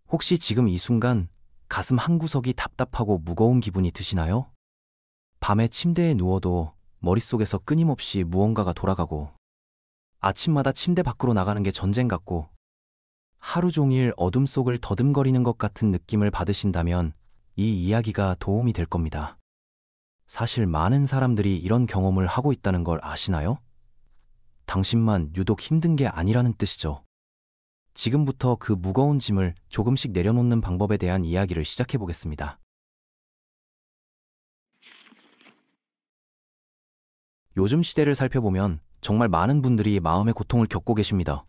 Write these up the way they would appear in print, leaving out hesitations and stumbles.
혹시 지금 이 순간 가슴 한구석이 답답하고 무거운 기분이 드시나요? 밤에 침대에 누워도 머릿속에서 끊임없이 무언가가 돌아가고, 아침마다 침대 밖으로 나가는 게 전쟁 같고, 하루 종일 어둠 속을 더듬거리는 것 같은 느낌을 받으신다면 이 이야기가 도움이 될 겁니다. 사실 많은 사람들이 이런 경험을 하고 있다는 걸 아시나요? 당신만 유독 힘든 게 아니라는 뜻이죠. 지금부터 그 무거운 짐을 조금씩 내려놓는 방법에 대한 이야기를 시작해 보겠습니다. 요즘 시대를 살펴보면 정말 많은 분들이 마음의 고통을 겪고 계십니다.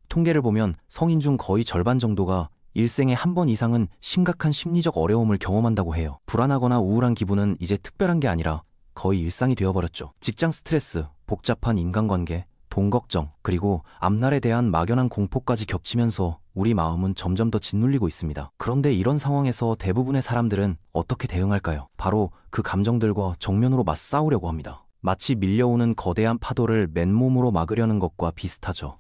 통계를 보면 성인 중 거의 절반 정도가 일생에 한 번 이상은 심각한 심리적 어려움을 경험한다고 해요. 불안하거나 우울한 기분은 이제 특별한 게 아니라 거의 일상이 되어버렸죠. 직장 스트레스, 복잡한 인간관계, 돈 걱정, 그리고 앞날에 대한 막연한 공포까지 겹치면서 우리 마음은 점점 더 짓눌리고 있습니다. 그런데 이런 상황에서 대부분의 사람들은 어떻게 대응할까요? 바로 그 감정들과 정면으로 맞싸우려고 합니다. 마치 밀려오는 거대한 파도를 맨몸으로 막으려는 것과 비슷하죠.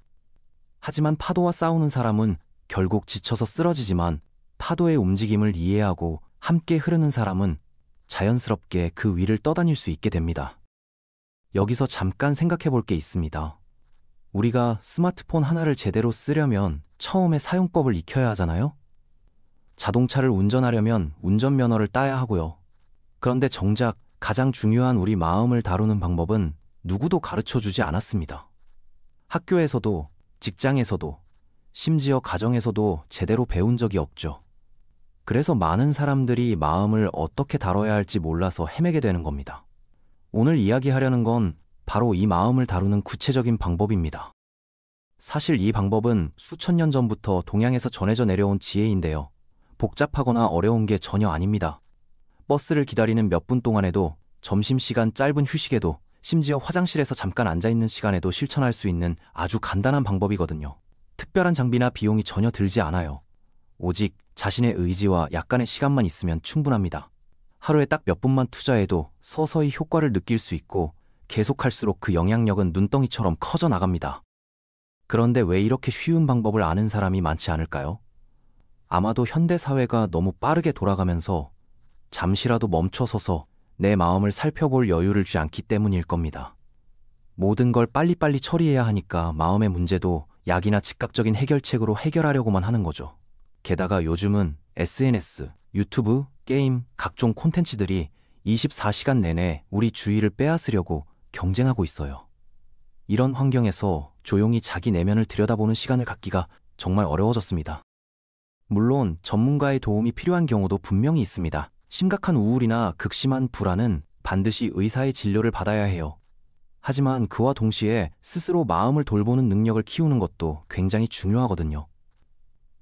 하지만 파도와 싸우는 사람은 결국 지쳐서 쓰러지지만, 파도의 움직임을 이해하고 함께 흐르는 사람은 자연스럽게 그 위를 떠다닐 수 있게 됩니다. 여기서 잠깐 생각해 볼 게 있습니다. 우리가 스마트폰 하나를 제대로 쓰려면 처음에 사용법을 익혀야 하잖아요? 자동차를 운전하려면 운전면허를 따야 하고요. 그런데 정작 가장 중요한 우리 마음을 다루는 방법은 누구도 가르쳐 주지 않았습니다. 학교에서도, 직장에서도, 심지어 가정에서도 제대로 배운 적이 없죠. 그래서 많은 사람들이 마음을 어떻게 다뤄야 할지 몰라서 헤매게 되는 겁니다. 오늘 이야기하려는 건 바로 이 마음을 다루는 구체적인 방법입니다. 사실 이 방법은 수천 년 전부터 동양에서 전해져 내려온 지혜인데요. 복잡하거나 어려운 게 전혀 아닙니다. 버스를 기다리는 몇 분 동안에도, 점심시간 짧은 휴식에도, 심지어 화장실에서 잠깐 앉아있는 시간에도 실천할 수 있는 아주 간단한 방법이거든요. 특별한 장비나 비용이 전혀 들지 않아요. 오직 자신의 의지와 약간의 시간만 있으면 충분합니다. 하루에 딱 몇 분만 투자해도 서서히 효과를 느낄 수 있고, 계속할수록 그 영향력은 눈덩이처럼 커져 나갑니다. 그런데 왜 이렇게 쉬운 방법을 아는 사람이 많지 않을까요? 아마도 현대사회가 너무 빠르게 돌아가면서 잠시라도 멈춰서서 내 마음을 살펴볼 여유를 주지 않기 때문일 겁니다. 모든 걸 빨리빨리 처리해야 하니까 마음의 문제도 약이나 즉각적인 해결책으로 해결하려고만 하는 거죠. 게다가 요즘은 SNS, 유튜브, 게임, 각종 콘텐츠들이 24시간 내내 우리 주의를 빼앗으려고 경쟁하고 있어요. 이런 환경에서 조용히 자기 내면을 들여다보는 시간을 갖기가 정말 어려워졌습니다. 물론 전문가의 도움이 필요한 경우도 분명히 있습니다. 심각한 우울이나 극심한 불안은 반드시 의사의 진료를 받아야 해요. 하지만 그와 동시에 스스로 마음을 돌보는 능력을 키우는 것도 굉장히 중요하거든요.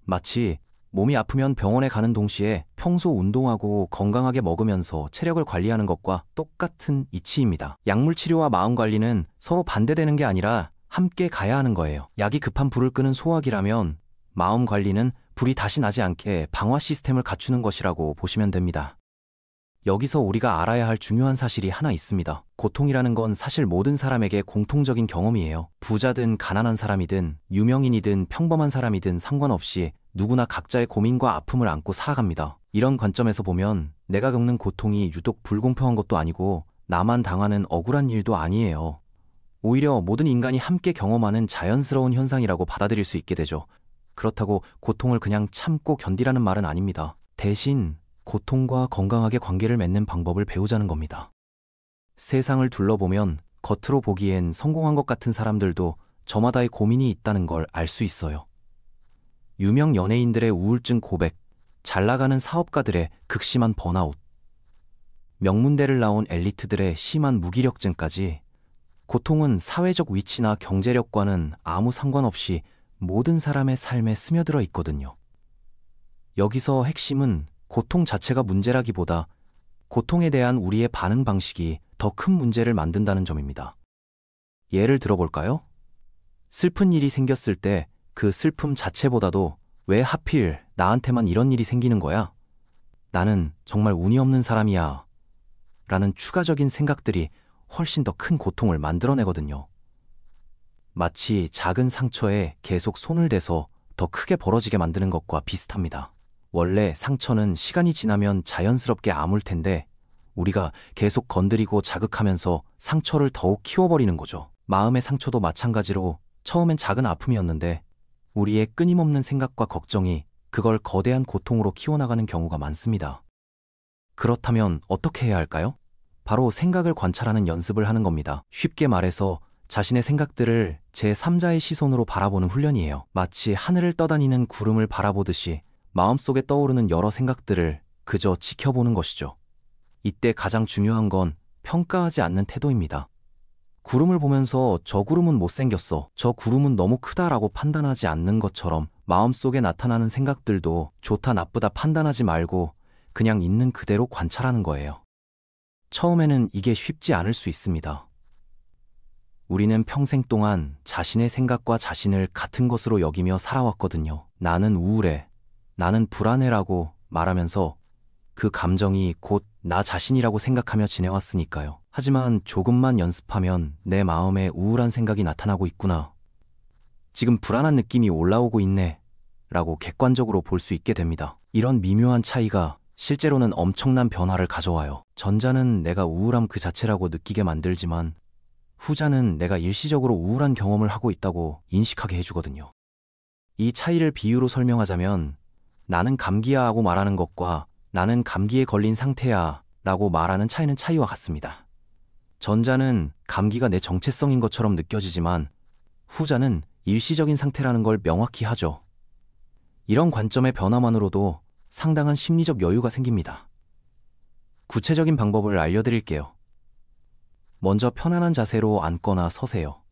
마치 몸이 아프면 병원에 가는 동시에 평소 운동하고 건강하게 먹으면서 체력을 관리하는 것과 똑같은 이치입니다. 약물 치료와 마음 관리는 서로 반대되는 게 아니라 함께 가야 하는 거예요. 약이 급한 불을 끄는 소화기라면 마음 관리는 불이 다시 나지 않게 방화 시스템을 갖추는 것이라고 보시면 됩니다. 여기서 우리가 알아야 할 중요한 사실이 하나 있습니다. 고통이라는 건 사실 모든 사람에게 공통적인 경험이에요. 부자든 가난한 사람이든 유명인이든 평범한 사람이든 상관없이 누구나 각자의 고민과 아픔을 안고 살아갑니다. 이런 관점에서 보면 내가 겪는 고통이 유독 불공평한 것도 아니고 나만 당하는 억울한 일도 아니에요. 오히려 모든 인간이 함께 경험하는 자연스러운 현상이라고 받아들일 수 있게 되죠. 그렇다고 고통을 그냥 참고 견디라는 말은 아닙니다. 대신 고통과 건강하게 관계를 맺는 방법을 배우자는 겁니다. 세상을 둘러보면 겉으로 보기엔 성공한 것 같은 사람들도 저마다의 고민이 있다는 걸 알 수 있어요. 유명 연예인들의 우울증 고백, 잘 나가는 사업가들의 극심한 번아웃, 명문대를 나온 엘리트들의 심한 무기력증까지 고통은 사회적 위치나 경제력과는 아무 상관없이 모든 사람의 삶에 스며들어 있거든요. 여기서 핵심은 고통 자체가 문제라기보다 고통에 대한 우리의 반응 방식이 더 큰 문제를 만든다는 점입니다. 예를 들어볼까요? 슬픈 일이 생겼을 때 그 슬픔 자체보다도 왜 하필 나한테만 이런 일이 생기는 거야? 나는 정말 운이 없는 사람이야. 라는 추가적인 생각들이 훨씬 더 큰 고통을 만들어내거든요. 마치 작은 상처에 계속 손을 대서 더 크게 벌어지게 만드는 것과 비슷합니다. 원래 상처는 시간이 지나면 자연스럽게 아물 텐데 우리가 계속 건드리고 자극하면서 상처를 더욱 키워버리는 거죠. 마음의 상처도 마찬가지로 처음엔 작은 아픔이었는데 우리의 끊임없는 생각과 걱정이 그걸 거대한 고통으로 키워나가는 경우가 많습니다. 그렇다면 어떻게 해야 할까요? 바로 생각을 관찰하는 연습을 하는 겁니다. 쉽게 말해서 자신의 생각들을 제3자의 시선으로 바라보는 훈련이에요. 마치 하늘을 떠다니는 구름을 바라보듯이 마음속에 떠오르는 여러 생각들을 그저 지켜보는 것이죠. 이때 가장 중요한 건 평가하지 않는 태도입니다. 구름을 보면서 저 구름은 못생겼어, 저 구름은 너무 크다라고 판단하지 않는 것처럼 마음속에 나타나는 생각들도 좋다 나쁘다 판단하지 말고 그냥 있는 그대로 관찰하는 거예요. 처음에는 이게 쉽지 않을 수 있습니다. 우리는 평생 동안 자신의 생각과 자신을 같은 것으로 여기며 살아왔거든요. 나는 우울해, 나는 불안해라고 말하면서 그 감정이 곧 나 자신이라고 생각하며 지내왔으니까요. 하지만 조금만 연습하면 내 마음에 우울한 생각이 나타나고 있구나, 지금 불안한 느낌이 올라오고 있네 라고 객관적으로 볼 수 있게 됩니다. 이런 미묘한 차이가 실제로는 엄청난 변화를 가져와요. 전자는 내가 우울함 그 자체라고 느끼게 만들지만 후자는 내가 일시적으로 우울한 경험을 하고 있다고 인식하게 해주거든요. 이 차이를 비유로 설명하자면 나는 감기야 하고 말하는 것과 나는 감기에 걸린 상태야 라고 말하는 차이와 같습니다. 전자는 감기가 내 정체성인 것처럼 느껴지지만 후자는 일시적인 상태라는 걸 명확히 하죠. 이런 관점의 변화만으로도 상당한 심리적 여유가 생깁니다. 구체적인 방법을 알려드릴게요. 먼저 편안한 자세로 앉거나 서세요.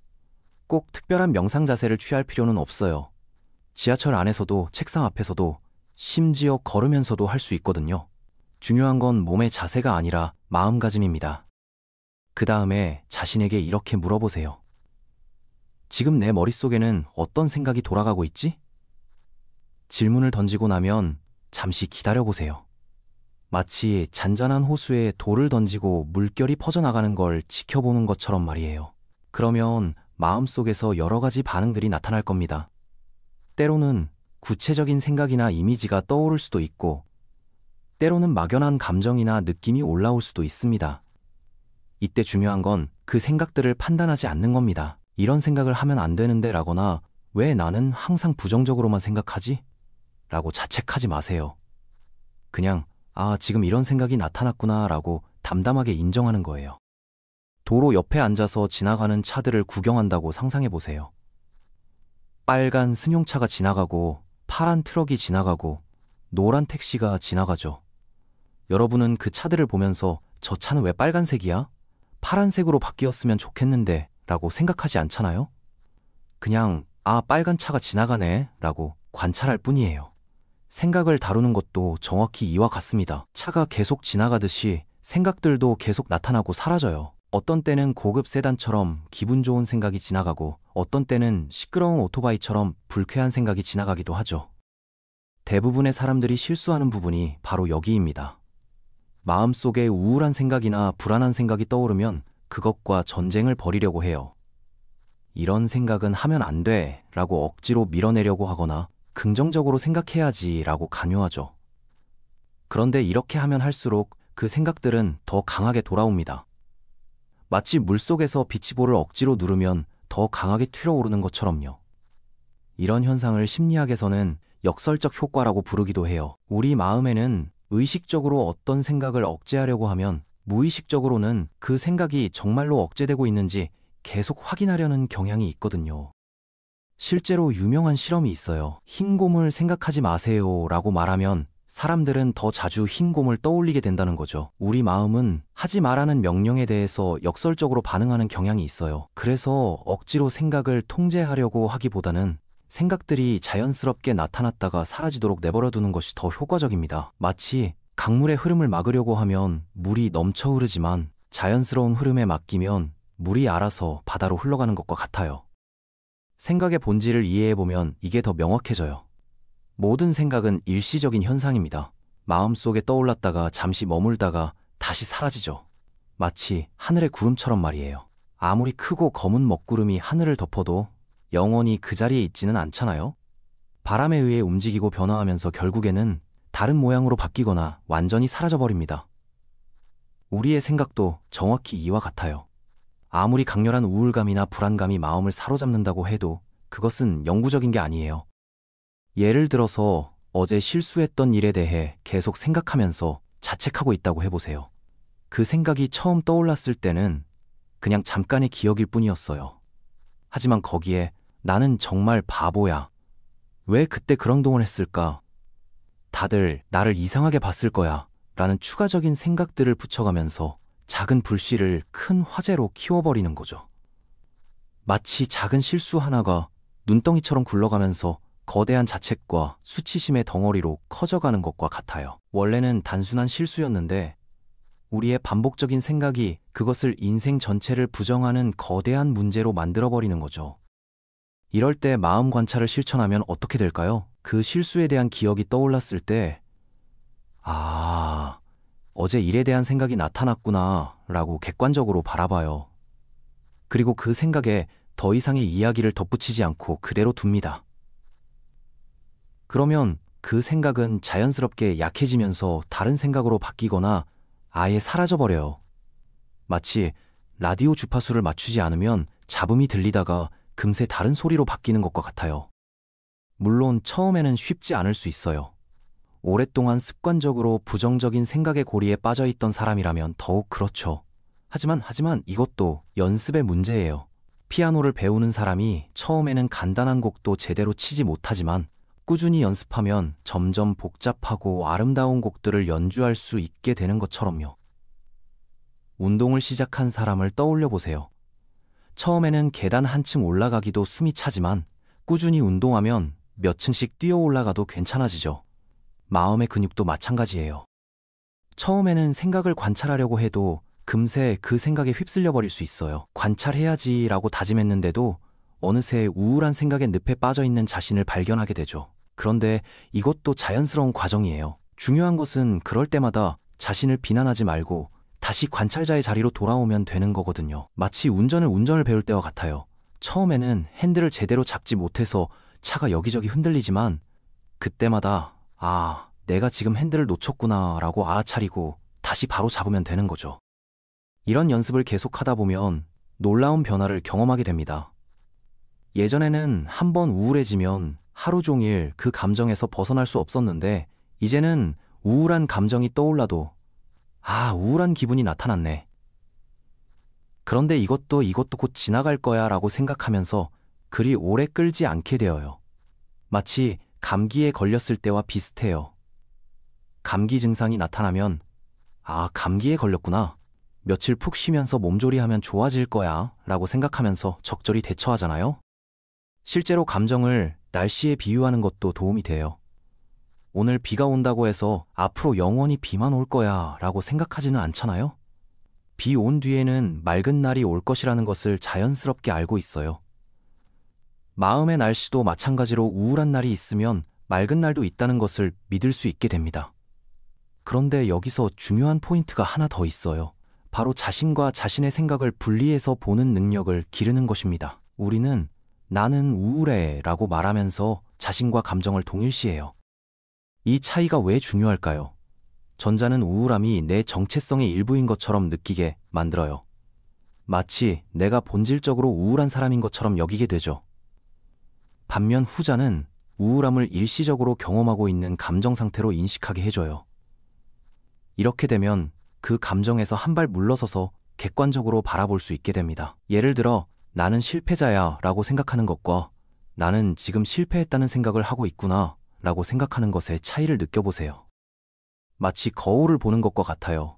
꼭 특별한 명상 자세를 취할 필요는 없어요. 지하철 안에서도 책상 앞에서도 심지어 걸으면서도 할 수 있거든요. 중요한 건 몸의 자세가 아니라 마음가짐입니다. 그 다음에 자신에게 이렇게 물어보세요. 지금 내 머릿속에는 어떤 생각이 돌아가고 있지? 질문을 던지고 나면 잠시 기다려보세요. 마치 잔잔한 호수에 돌을 던지고 물결이 퍼져나가는 걸 지켜보는 것처럼 말이에요. 그러면 마음속에서 여러 가지 반응들이 나타날 겁니다. 때로는 구체적인 생각이나 이미지가 떠오를 수도 있고 때로는 막연한 감정이나 느낌이 올라올 수도 있습니다. 이때 중요한 건 그 생각들을 판단하지 않는 겁니다. 이런 생각을 하면 안 되는데 라거나 왜 나는 항상 부정적으로만 생각하지? 라고 자책하지 마세요. 그냥 지금 이런 생각이 나타났구나 라고 담담하게 인정하는 거예요. 도로 옆에 앉아서 지나가는 차들을 구경한다고 상상해 보세요. 빨간 승용차가 지나가고 파란 트럭이 지나가고 노란 택시가 지나가죠. 여러분은 그 차들을 보면서 저 차는 왜 빨간색이야? 파란색으로 바뀌었으면 좋겠는데 라고 생각하지 않잖아요? 그냥 빨간 차가 지나가네 라고 관찰할 뿐이에요. 생각을 다루는 것도 정확히 이와 같습니다. 차가 계속 지나가듯이 생각들도 계속 나타나고 사라져요. 어떤 때는 고급 세단처럼 기분 좋은 생각이 지나가고 어떤 때는 시끄러운 오토바이처럼 불쾌한 생각이 지나가기도 하죠. 대부분의 사람들이 실수하는 부분이 바로 여기입니다. 마음속에 우울한 생각이나 불안한 생각이 떠오르면 그것과 전쟁을 벌이려고 해요. 이런 생각은 하면 안 돼 라고 억지로 밀어내려고 하거나 긍정적으로 생각해야지 라고 강요하죠. 그런데 이렇게 하면 할수록 그 생각들은 더 강하게 돌아옵니다. 마치 물속에서 비치볼을 억지로 누르면 더 강하게 튀어오르는 것처럼요. 이런 현상을 심리학에서는 역설적 효과라고 부르기도 해요. 우리 마음에는 의식적으로 어떤 생각을 억제하려고 하면 무의식적으로는 그 생각이 정말로 억제되고 있는지 계속 확인하려는 경향이 있거든요. 실제로 유명한 실험이 있어요. 흰 곰을 생각하지 마세요 라고 말하면 사람들은 더 자주 흰 곰을 떠올리게 된다는 거죠. 우리 마음은 하지 말라는 명령에 대해서 역설적으로 반응하는 경향이 있어요. 그래서 억지로 생각을 통제하려고 하기보다는 생각들이 자연스럽게 나타났다가 사라지도록 내버려두는 것이 더 효과적입니다. 마치 강물의 흐름을 막으려고 하면 물이 넘쳐 흐르지만 자연스러운 흐름에 맡기면 물이 알아서 바다로 흘러가는 것과 같아요. 생각의 본질을 이해해보면 이게 더 명확해져요. 모든 생각은 일시적인 현상입니다. 마음속에 떠올랐다가 잠시 머물다가 다시 사라지죠. 마치 하늘의 구름처럼 말이에요. 아무리 크고 검은 먹구름이 하늘을 덮어도 영원히 그 자리에 있지는 않잖아요. 바람에 의해 움직이고 변화하면서 결국에는 다른 모양으로 바뀌거나 완전히 사라져버립니다. 우리의 생각도 정확히 이와 같아요. 아무리 강렬한 우울감이나 불안감이 마음을 사로잡는다고 해도 그것은 영구적인 게 아니에요. 예를 들어서 어제 실수했던 일에 대해 계속 생각하면서 자책하고 있다고 해보세요. 그 생각이 처음 떠올랐을 때는 그냥 잠깐의 기억일 뿐이었어요. 하지만 거기에 나는 정말 바보야. 왜 그때 그런 행동을 했을까? 다들 나를 이상하게 봤을 거야. 라는 추가적인 생각들을 붙여가면서 작은 불씨를 큰 화재로 키워버리는 거죠. 마치 작은 실수 하나가 눈덩이처럼 굴러가면서 거대한 자책과 수치심의 덩어리로 커져가는 것과 같아요. 원래는 단순한 실수였는데 우리의 반복적인 생각이 그것을 인생 전체를 부정하는 거대한 문제로 만들어버리는 거죠. 이럴 때 마음 관찰을 실천하면 어떻게 될까요? 그 실수에 대한 기억이 떠올랐을 때, 어제 일에 대한 생각이 나타났구나 라고 객관적으로 바라봐요. 그리고 그 생각에 더 이상의 이야기를 덧붙이지 않고 그대로 둡니다. 그러면 그 생각은 자연스럽게 약해지면서 다른 생각으로 바뀌거나 아예 사라져버려요. 마치 라디오 주파수를 맞추지 않으면 잡음이 들리다가 금세 다른 소리로 바뀌는 것과 같아요. 물론 처음에는 쉽지 않을 수 있어요. 오랫동안 습관적으로 부정적인 생각의 고리에 빠져있던 사람이라면 더욱 그렇죠. 하지만 이것도 연습의 문제예요. 피아노를 배우는 사람이 처음에는 간단한 곡도 제대로 치지 못하지만 꾸준히 연습하면 점점 복잡하고 아름다운 곡들을 연주할 수 있게 되는 것처럼요. 운동을 시작한 사람을 떠올려 보세요. 처음에는 계단 한층 올라가기도 숨이 차지만 꾸준히 운동하면 몇 층씩 뛰어 올라가도 괜찮아지죠. 마음의 근육도 마찬가지예요. 처음에는 생각을 관찰하려고 해도 금세 그 생각에 휩쓸려 버릴 수 있어요. 관찰해야지라고 다짐했는데도 어느새 우울한 생각의 늪에 빠져있는 자신을 발견하게 되죠. 그런데 이것도 자연스러운 과정이에요. 중요한 것은 그럴 때마다 자신을 비난하지 말고 다시 관찰자의 자리로 돌아오면 되는 거거든요. 마치 운전을 배울 때와 같아요. 처음에는 핸들을 제대로 잡지 못해서 차가 여기저기 흔들리지만 그때마다 내가 지금 핸들을 놓쳤구나 라고 알아차리고 다시 바로 잡으면 되는 거죠. 이런 연습을 계속하다 보면 놀라운 변화를 경험하게 됩니다. 예전에는 한번 우울해지면 하루 종일 그 감정에서 벗어날 수 없었는데 이제는 우울한 감정이 떠올라도 우울한 기분이 나타났네. 그런데 이것도 곧 지나갈 거야 라고 생각하면서 그리 오래 끌지 않게 되어요. 마치 감기에 걸렸을 때와 비슷해요. 감기 증상이 나타나면 감기에 걸렸구나. 며칠 푹 쉬면서 몸조리하면 좋아질 거야 라고 생각하면서 적절히 대처하잖아요. 실제로 감정을 날씨에 비유하는 것도 도움이 돼요. 오늘 비가 온다고 해서 앞으로 영원히 비만 올 거야 라고 생각하지는 않잖아요. 비 온 뒤에는 맑은 날이 올 것이라는 것을 자연스럽게 알고 있어요. 마음의 날씨도 마찬가지로 우울한 날이 있으면 맑은 날도 있다는 것을 믿을 수 있게 됩니다. 그런데 여기서 중요한 포인트가 하나 더 있어요. 바로 자신과 자신의 생각을 분리해서 보는 능력을 기르는 것입니다. 우리는 나는 우울해 라고 말하면서 자신과 감정을 동일시해요. 이 차이가 왜 중요할까요? 전자는 우울함이 내 정체성의 일부인 것처럼 느끼게 만들어요. 마치 내가 본질적으로 우울한 사람인 것처럼 여기게 되죠. 반면 후자는 우울함을 일시적으로 경험하고 있는 감정 상태로 인식하게 해줘요. 이렇게 되면 그 감정에서 한 발 물러서서 객관적으로 바라볼 수 있게 됩니다. 예를 들어 나는 실패자야 라고 생각하는 것과 나는 지금 실패했다는 생각을 하고 있구나 라고 생각하는 것의 차이를 느껴보세요. 마치 거울을 보는 것과 같아요.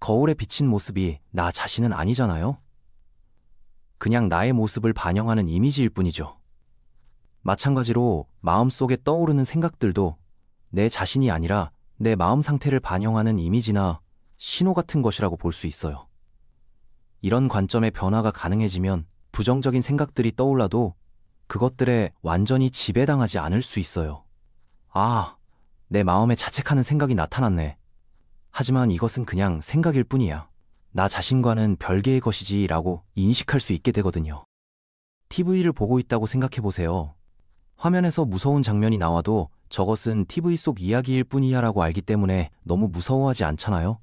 거울에 비친 모습이 나 자신은 아니잖아요? 그냥 나의 모습을 반영하는 이미지일 뿐이죠. 마찬가지로 마음속에 떠오르는 생각들도 내 자신이 아니라 내 마음 상태를 반영하는 이미지나 신호 같은 것이라고 볼 수 있어요. 이런 관점의 변화가 가능해지면 부정적인 생각들이 떠올라도 그것들에 완전히 지배당하지 않을 수 있어요. 내 마음에 자책하는 생각이 나타났네. 하지만 이것은 그냥 생각일 뿐이야. 나 자신과는 별개의 것이지 라고 인식할 수 있게 되거든요. TV를 보고 있다고 생각해 보세요. 화면에서 무서운 장면이 나와도 저것은 TV 속 이야기일 뿐이야 라고 알기 때문에 너무 무서워하지 않잖아요.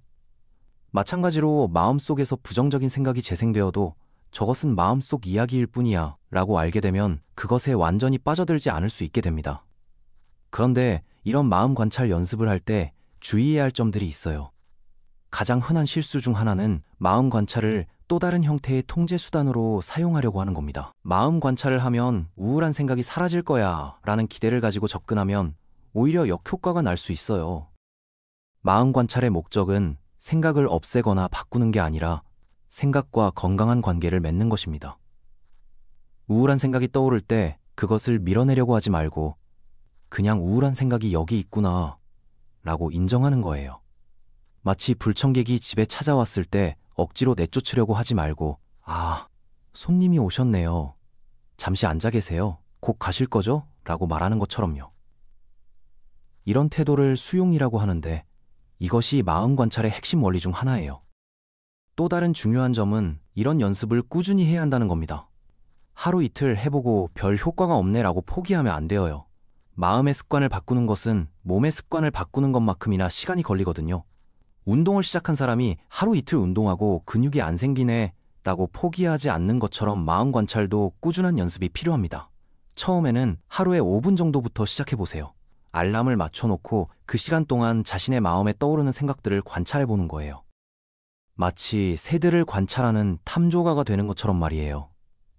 마찬가지로 마음속에서 부정적인 생각이 재생되어도 저것은 마음속 이야기일 뿐이야 라고 알게 되면 그것에 완전히 빠져들지 않을 수 있게 됩니다. 그런데 이런 마음 관찰 연습을 할 때 주의해야 할 점들이 있어요. 가장 흔한 실수 중 하나는 마음 관찰을 또 다른 형태의 통제 수단으로 사용하려고 하는 겁니다. 마음 관찰을 하면 우울한 생각이 사라질 거야 라는 기대를 가지고 접근하면 오히려 역효과가 날 수 있어요. 마음 관찰의 목적은 생각을 없애거나 바꾸는 게 아니라 생각과 건강한 관계를 맺는 것입니다. 우울한 생각이 떠오를 때 그것을 밀어내려고 하지 말고 그냥 우울한 생각이 여기 있구나 라고 인정하는 거예요. 마치 불청객이 집에 찾아왔을 때 억지로 내쫓으려고 하지 말고 아, 손님이 오셨네요. 잠시 앉아 계세요. 곧 가실 거죠? 라고 말하는 것처럼요. 이런 태도를 수용이라고 하는데 이것이 마음 관찰의 핵심 원리 중 하나예요. 또 다른 중요한 점은 이런 연습을 꾸준히 해야 한다는 겁니다. 하루 이틀 해보고 별 효과가 없네라고 포기하면 안 돼요. 마음의 습관을 바꾸는 것은 몸의 습관을 바꾸는 것만큼이나 시간이 걸리거든요. 운동을 시작한 사람이 하루 이틀 운동하고 근육이 안 생기네 라고 포기하지 않는 것처럼 마음 관찰도 꾸준한 연습이 필요합니다. 처음에는 하루에 5분 정도부터 시작해보세요. 알람을 맞춰놓고 그 시간 동안 자신의 마음에 떠오르는 생각들을 관찰해보는 거예요. 마치 새들을 관찰하는 탐조가가 되는 것처럼 말이에요.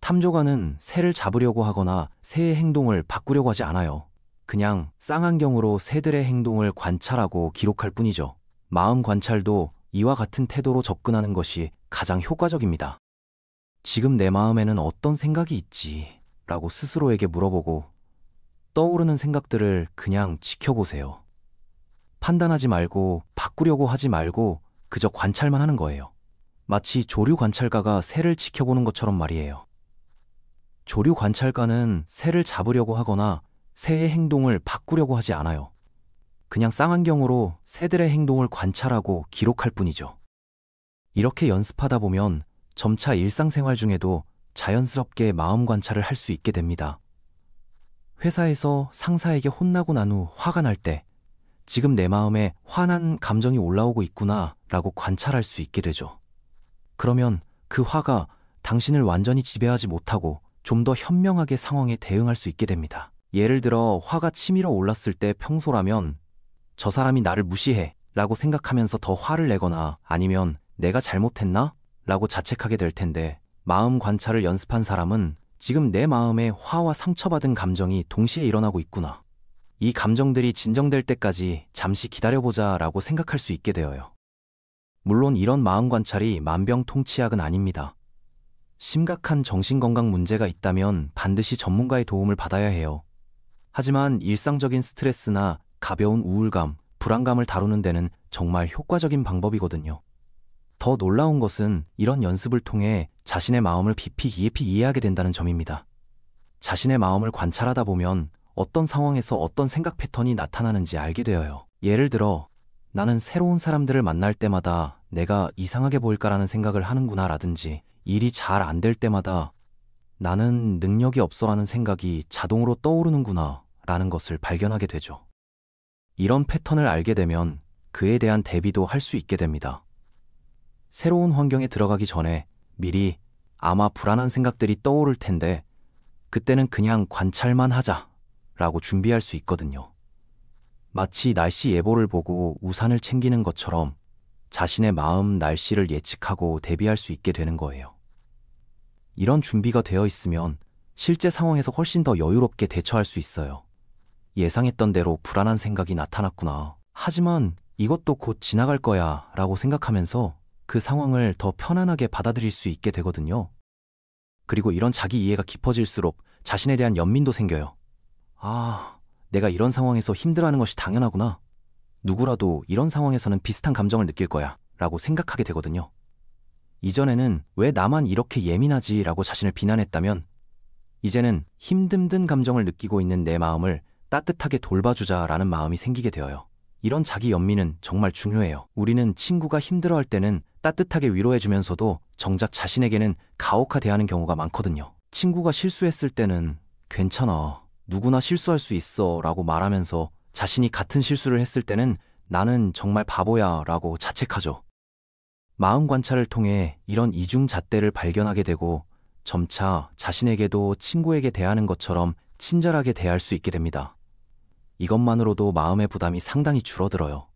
탐조가는 새를 잡으려고 하거나 새의 행동을 바꾸려고 하지 않아요. 그냥 쌍안경으로 새들의 행동을 관찰하고 기록할 뿐이죠. 마음 관찰도 이와 같은 태도로 접근하는 것이 가장 효과적입니다. 지금 내 마음에는 어떤 생각이 있지? 라고 스스로에게 물어보고 떠오르는 생각들을 그냥 지켜보세요. 판단하지 말고 바꾸려고 하지 말고 그저 관찰만 하는 거예요. 마치 조류 관찰가가 새를 지켜보는 것처럼 말이에요. 조류 관찰가는 새를 잡으려고 하거나 새의 행동을 바꾸려고 하지 않아요. 그냥 쌍안경으로 새들의 행동을 관찰하고 기록할 뿐이죠. 이렇게 연습하다 보면 점차 일상생활 중에도 자연스럽게 마음 관찰을 할 수 있게 됩니다. 회사에서 상사에게 혼나고 난 후 화가 날 때 지금 내 마음에 화난 감정이 올라오고 있구나 라고 관찰할 수 있게 되죠. 그러면 그 화가 당신을 완전히 지배하지 못하고 좀 더 현명하게 상황에 대응할 수 있게 됩니다. 예를 들어 화가 치밀어 올랐을 때 평소라면 저 사람이 나를 무시해 라고 생각하면서 더 화를 내거나 아니면 내가 잘못했나? 라고 자책하게 될 텐데 마음 관찰을 연습한 사람은 지금 내 마음에 화와 상처받은 감정이 동시에 일어나고 있구나. 이 감정들이 진정될 때까지 잠시 기다려보자 라고 생각할 수 있게 되어요. 물론 이런 마음 관찰이 만병통치약은 아닙니다. 심각한 정신건강 문제가 있다면 반드시 전문가의 도움을 받아야 해요. 하지만 일상적인 스트레스나 가벼운 우울감, 불안감을 다루는 데는 정말 효과적인 방법이거든요. 더 놀라운 것은 이런 연습을 통해 자신의 마음을 깊이 이해하게 된다는 점입니다. 자신의 마음을 관찰하다 보면 어떤 상황에서 어떤 생각 패턴이 나타나는지 알게 되어요. 예를 들어 나는 새로운 사람들을 만날 때마다 내가 이상하게 보일까라는 생각을 하는구나 라든지 일이 잘 안 될 때마다 나는 능력이 없어라는 생각이 자동으로 떠오르는구나 라는 것을 발견하게 되죠. 이런 패턴을 알게 되면 그에 대한 대비도 할 수 있게 됩니다. 새로운 환경에 들어가기 전에 미리 아마 불안한 생각들이 떠오를 텐데 그때는 그냥 관찰만 하자 라고 준비할 수 있거든요. 마치 날씨 예보를 보고 우산을 챙기는 것처럼 자신의 마음 날씨를 예측하고 대비할 수 있게 되는 거예요. 이런 준비가 되어 있으면 실제 상황에서 훨씬 더 여유롭게 대처할 수 있어요. 예상했던 대로 불안한 생각이 나타났구나. 하지만 이것도 곧 지나갈 거야 라고 생각하면서 그 상황을 더 편안하게 받아들일 수 있게 되거든요. 그리고 이런 자기 이해가 깊어질수록 자신에 대한 연민도 생겨요. 아, 내가 이런 상황에서 힘들어하는 것이 당연하구나. 누구라도 이런 상황에서는 비슷한 감정을 느낄 거야 라고 생각하게 되거든요. 이전에는 왜 나만 이렇게 예민하지 라고 자신을 비난했다면 이제는 힘든 감정을 느끼고 있는 내 마음을 따뜻하게 돌봐주자라는 마음이 생기게 되어요. 이런 자기 연민은 정말 중요해요. 우리는 친구가 힘들어할 때는 따뜻하게 위로해주면서도 정작 자신에게는 가혹화 대하는 경우가 많거든요. 친구가 실수했을 때는 괜찮아, 누구나 실수할 수 있어 라고 말하면서 자신이 같은 실수를 했을 때는 나는 정말 바보야 라고 자책하죠. 마음 관찰을 통해 이런 이중잣대를 발견하게 되고 점차 자신에게도 친구에게 대하는 것처럼 친절하게 대할 수 있게 됩니다. 이것만으로도 마음의 부담이 상당히 줄어들어요.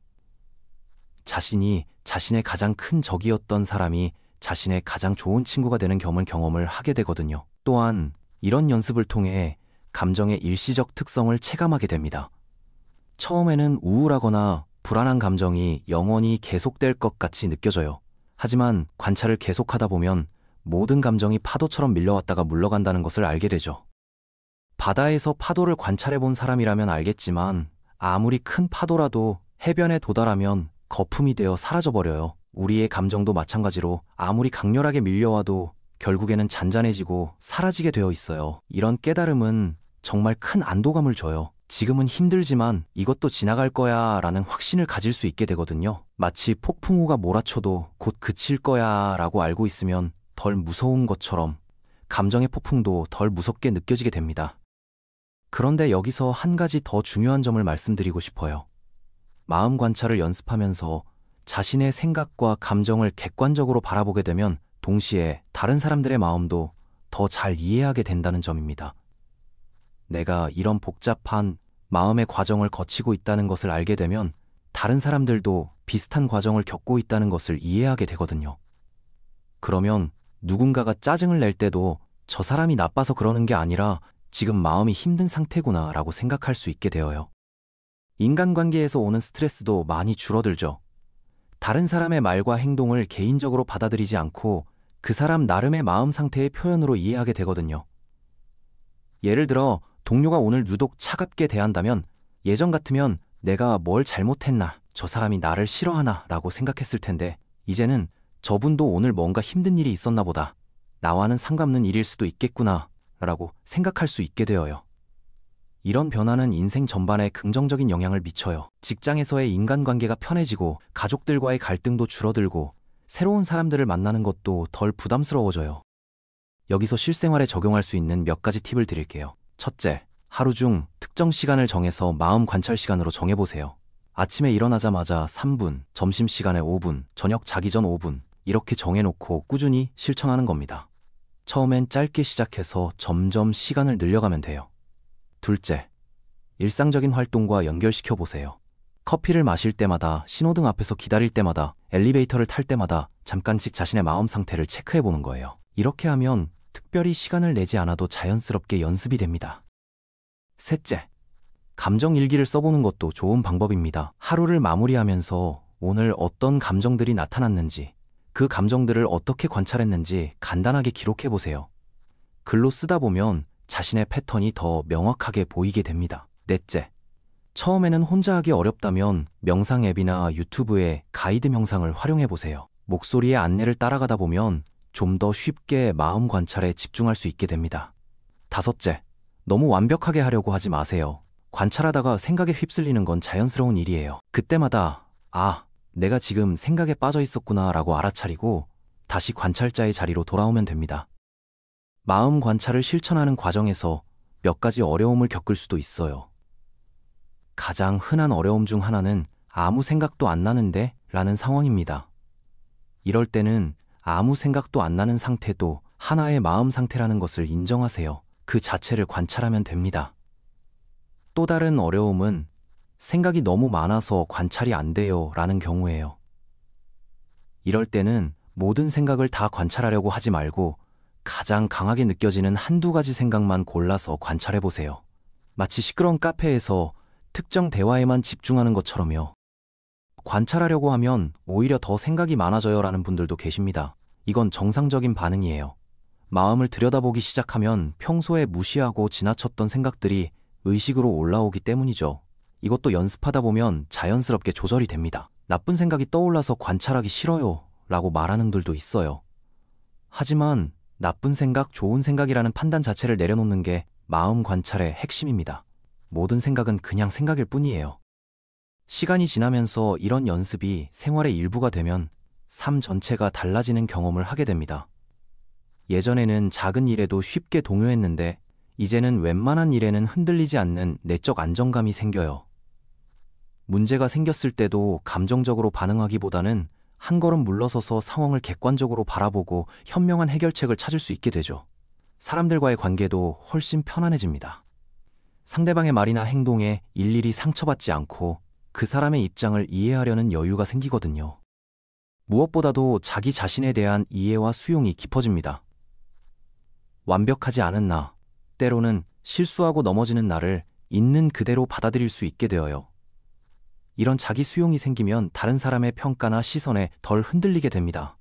자신이 자신의 가장 큰 적이었던 사람이 자신의 가장 좋은 친구가 되는 경험을 하게 되거든요. 또한 이런 연습을 통해 감정의 일시적 특성을 체감하게 됩니다. 처음에는 우울하거나 불안한 감정이 영원히 계속될 것 같이 느껴져요. 하지만 관찰을 계속하다 보면 모든 감정이 파도처럼 밀려왔다가 물러간다는 것을 알게 되죠. 바다에서 파도를 관찰해 본 사람이라면 알겠지만 아무리 큰 파도라도 해변에 도달하면 거품이 되어 사라져버려요. 우리의 감정도 마찬가지로 아무리 강렬하게 밀려와도 결국에는 잔잔해지고 사라지게 되어 있어요. 이런 깨달음은 정말 큰 안도감을 줘요. 지금은 힘들지만 이것도 지나갈 거야 라는 확신을 가질 수 있게 되거든요. 마치 폭풍우가 몰아쳐도 곧 그칠 거야 라고 알고 있으면 덜 무서운 것처럼 감정의 폭풍도 덜 무섭게 느껴지게 됩니다. 그런데 여기서 한 가지 더 중요한 점을 말씀드리고 싶어요. 마음 관찰을 연습하면서 자신의 생각과 감정을 객관적으로 바라보게 되면 동시에 다른 사람들의 마음도 더 잘 이해하게 된다는 점입니다. 내가 이런 복잡한 마음의 과정을 거치고 있다는 것을 알게 되면 다른 사람들도 비슷한 과정을 겪고 있다는 것을 이해하게 되거든요. 그러면 누군가가 짜증을 낼 때도 저 사람이 나빠서 그러는 게 아니라 지금 마음이 힘든 상태구나 라고 생각할 수 있게 되어요. 인간관계에서 오는 스트레스도 많이 줄어들죠. 다른 사람의 말과 행동을 개인적으로 받아들이지 않고 그 사람 나름의 마음 상태의 표현으로 이해하게 되거든요. 예를 들어 동료가 오늘 유독 차갑게 대한다면 예전 같으면 내가 뭘 잘못했나, 저 사람이 나를 싫어하나 라고 생각했을 텐데 이제는 저분도 오늘 뭔가 힘든 일이 있었나 보다, 나와는 상관없는 일일 수도 있겠구나 라고 생각할 수 있게 되어요. 이런 변화는 인생 전반에 긍정적인 영향을 미쳐요. 직장에서의 인간관계가 편해지고 가족들과의 갈등도 줄어들고 새로운 사람들을 만나는 것도 덜 부담스러워져요. 여기서 실생활에 적용할 수 있는 몇 가지 팁을 드릴게요. 첫째, 하루 중 특정 시간을 정해서 마음 관찰 시간으로 정해보세요. 아침에 일어나자마자 3분, 점심시간에 5분, 저녁 자기 전 5분 이렇게 정해놓고 꾸준히 실천하는 겁니다. 처음엔 짧게 시작해서 점점 시간을 늘려가면 돼요. 둘째, 일상적인 활동과 연결시켜 보세요. 커피를 마실 때마다, 신호등 앞에서 기다릴 때마다, 엘리베이터를 탈 때마다 잠깐씩 자신의 마음 상태를 체크해 보는 거예요. 이렇게 하면 특별히 시간을 내지 않아도 자연스럽게 연습이 됩니다. 셋째, 감정 일기를 써보는 것도 좋은 방법입니다. 하루를 마무리하면서 오늘 어떤 감정들이 나타났는지, 그 감정들을 어떻게 관찰했는지 간단하게 기록해 보세요. 글로 쓰다 보면 자신의 패턴이 더 명확하게 보이게 됩니다. 넷째, 처음에는 혼자 하기 어렵다면 명상 앱이나 유튜브의 가이드 명상을 활용해 보세요. 목소리의 안내를 따라가다 보면 좀 더 쉽게 마음 관찰에 집중할 수 있게 됩니다. 다섯째, 너무 완벽하게 하려고 하지 마세요. 관찰하다가 생각에 휩쓸리는 건 자연스러운 일이에요. 그때마다 내가 지금 생각에 빠져 있었구나 라고 알아차리고 다시 관찰자의 자리로 돌아오면 됩니다. 마음 관찰을 실천하는 과정에서 몇 가지 어려움을 겪을 수도 있어요. 가장 흔한 어려움 중 하나는 아무 생각도 안 나는데 라는 상황입니다. 이럴 때는 아무 생각도 안 나는 상태도 하나의 마음 상태라는 것을 인정하세요. 그 자체를 관찰하면 됩니다. 또 다른 어려움은 생각이 너무 많아서 관찰이 안 돼요 라는 경우예요. 이럴 때는 모든 생각을 다 관찰하려고 하지 말고 가장 강하게 느껴지는 한두 가지 생각만 골라서 관찰해 보세요. 마치 시끄러운 카페에서 특정 대화에만 집중하는 것처럼요. 관찰하려고 하면 오히려 더 생각이 많아져요 라는 분들도 계십니다. 이건 정상적인 반응이에요. 마음을 들여다보기 시작하면 평소에 무시하고 지나쳤던 생각들이 의식으로 올라오기 때문이죠. 이것도 연습하다 보면 자연스럽게 조절이 됩니다. 나쁜 생각이 떠올라서 관찰하기 싫어요 라고 말하는 분들도 있어요. 하지만 나쁜 생각, 좋은 생각이라는 판단 자체를 내려놓는 게 마음 관찰의 핵심입니다. 모든 생각은 그냥 생각일 뿐이에요. 시간이 지나면서 이런 연습이 생활의 일부가 되면 삶 전체가 달라지는 경험을 하게 됩니다. 예전에는 작은 일에도 쉽게 동요했는데 이제는 웬만한 일에는 흔들리지 않는 내적 안정감이 생겨요. 문제가 생겼을 때도 감정적으로 반응하기보다는 한 걸음 물러서서 상황을 객관적으로 바라보고 현명한 해결책을 찾을 수 있게 되죠. 사람들과의 관계도 훨씬 편안해집니다. 상대방의 말이나 행동에 일일이 상처받지 않고 그 사람의 입장을 이해하려는 여유가 생기거든요. 무엇보다도 자기 자신에 대한 이해와 수용이 깊어집니다. 완벽하지 않은 나, 때로는 실수하고 넘어지는 나를 있는 그대로 받아들일 수 있게 되어요. 이런 자기 수용이 생기면 다른 사람의 평가나 시선에 덜 흔들리게 됩니다.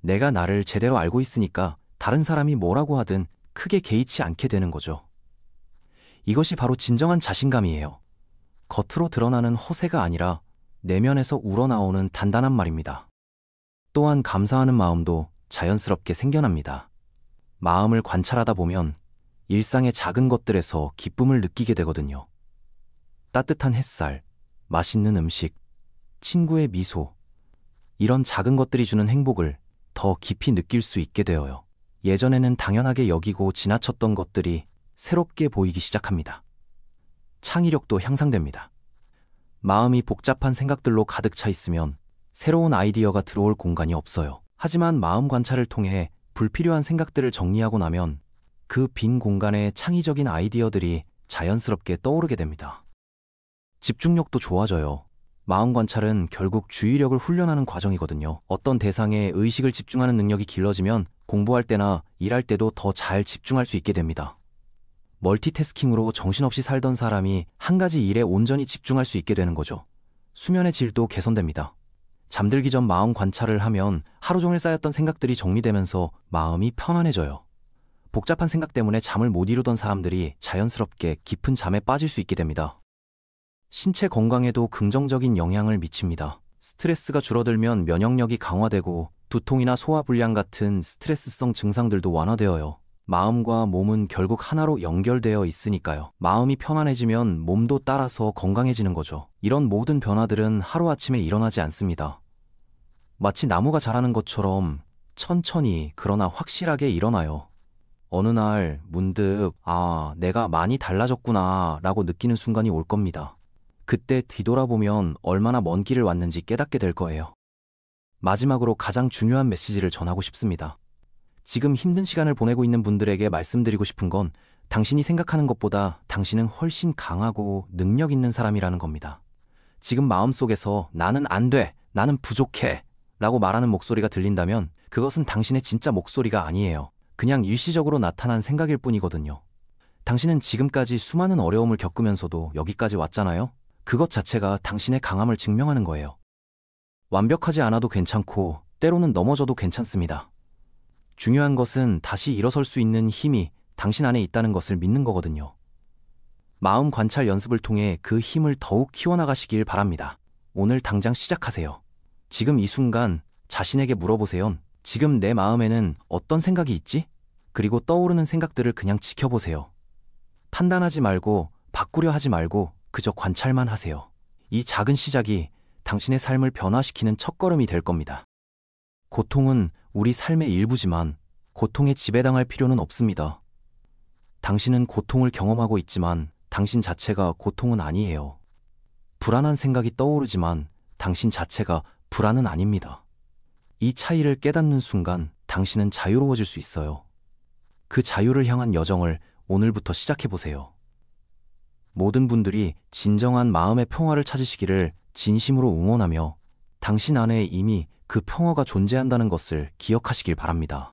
내가 나를 제대로 알고 있으니까 다른 사람이 뭐라고 하든 크게 개의치 않게 되는 거죠. 이것이 바로 진정한 자신감이에요. 겉으로 드러나는 허세가 아니라 내면에서 우러나오는 단단한 말입니다. 또한 감사하는 마음도 자연스럽게 생겨납니다. 마음을 관찰하다 보면 일상의 작은 것들에서 기쁨을 느끼게 되거든요. 따뜻한 햇살, 맛있는 음식, 친구의 미소, 이런 작은 것들이 주는 행복을 더 깊이 느낄 수 있게 되어요. 예전에는 당연하게 여기고 지나쳤던 것들이 새롭게 보이기 시작합니다. 창의력도 향상됩니다. 마음이 복잡한 생각들로 가득 차 있으면 새로운 아이디어가 들어올 공간이 없어요. 하지만 마음 관찰을 통해 불필요한 생각들을 정리하고 나면 그 빈 공간에 창의적인 아이디어들이 자연스럽게 떠오르게 됩니다. 집중력도 좋아져요. 마음 관찰은 결국 주의력을 훈련하는 과정이거든요. 어떤 대상에 의식을 집중하는 능력이 길러지면 공부할 때나 일할 때도 더 잘 집중할 수 있게 됩니다. 멀티태스킹으로 정신없이 살던 사람이 한 가지 일에 온전히 집중할 수 있게 되는 거죠. 수면의 질도 개선됩니다. 잠들기 전 마음 관찰을 하면 하루 종일 쌓였던 생각들이 정리되면서 마음이 편안해져요. 복잡한 생각 때문에 잠을 못 이루던 사람들이 자연스럽게 깊은 잠에 빠질 수 있게 됩니다. 신체 건강에도 긍정적인 영향을 미칩니다. 스트레스가 줄어들면 면역력이 강화되고 두통이나 소화불량 같은 스트레스성 증상들도 완화되어요. 마음과 몸은 결국 하나로 연결되어 있으니까요. 마음이 편안해지면 몸도 따라서 건강해지는 거죠. 이런 모든 변화들은 하루아침에 일어나지 않습니다. 마치 나무가 자라는 것처럼 천천히 그러나 확실하게 일어나요. 어느 날 문득 내가 많이 달라졌구나 라고 느끼는 순간이 올 겁니다. 그때 뒤돌아보면 얼마나 먼 길을 왔는지 깨닫게 될 거예요. 마지막으로 가장 중요한 메시지를 전하고 싶습니다. 지금 힘든 시간을 보내고 있는 분들에게 말씀드리고 싶은 건 당신이 생각하는 것보다 당신은 훨씬 강하고 능력 있는 사람이라는 겁니다. 지금 마음속에서 나는 안 돼, 나는 부족해 라고 말하는 목소리가 들린다면 그것은 당신의 진짜 목소리가 아니에요. 그냥 일시적으로 나타난 생각일 뿐이거든요. 당신은 지금까지 수많은 어려움을 겪으면서도 여기까지 왔잖아요. 그것 자체가 당신의 강함을 증명하는 거예요. 완벽하지 않아도 괜찮고 때로는 넘어져도 괜찮습니다. 중요한 것은 다시 일어설 수 있는 힘이 당신 안에 있다는 것을 믿는 거거든요. 마음 관찰 연습을 통해 그 힘을 더욱 키워나가시길 바랍니다. 오늘 당장 시작하세요. 지금 이 순간 자신에게 물어보세요. 지금 내 마음에는 어떤 생각이 있지? 그리고 떠오르는 생각들을 그냥 지켜보세요. 판단하지 말고 바꾸려 하지 말고 그저 관찰만 하세요. 이 작은 시작이 당신의 삶을 변화시키는 첫걸음이 될 겁니다. 고통은 우리 삶의 일부지만 고통에 지배당할 필요는 없습니다. 당신은 고통을 경험하고 있지만 당신 자체가 고통은 아니에요. 불안한 생각이 떠오르지만 당신 자체가 불안은 아닙니다. 이 차이를 깨닫는 순간 당신은 자유로워질 수 있어요. 그 자유를 향한 여정을 오늘부터 시작해보세요. 모든 분들이 진정한 마음의 평화를 찾으시기를 진심으로 응원하며 당신 안에 이미 그 평화가 존재한다는 것을 기억하시길 바랍니다.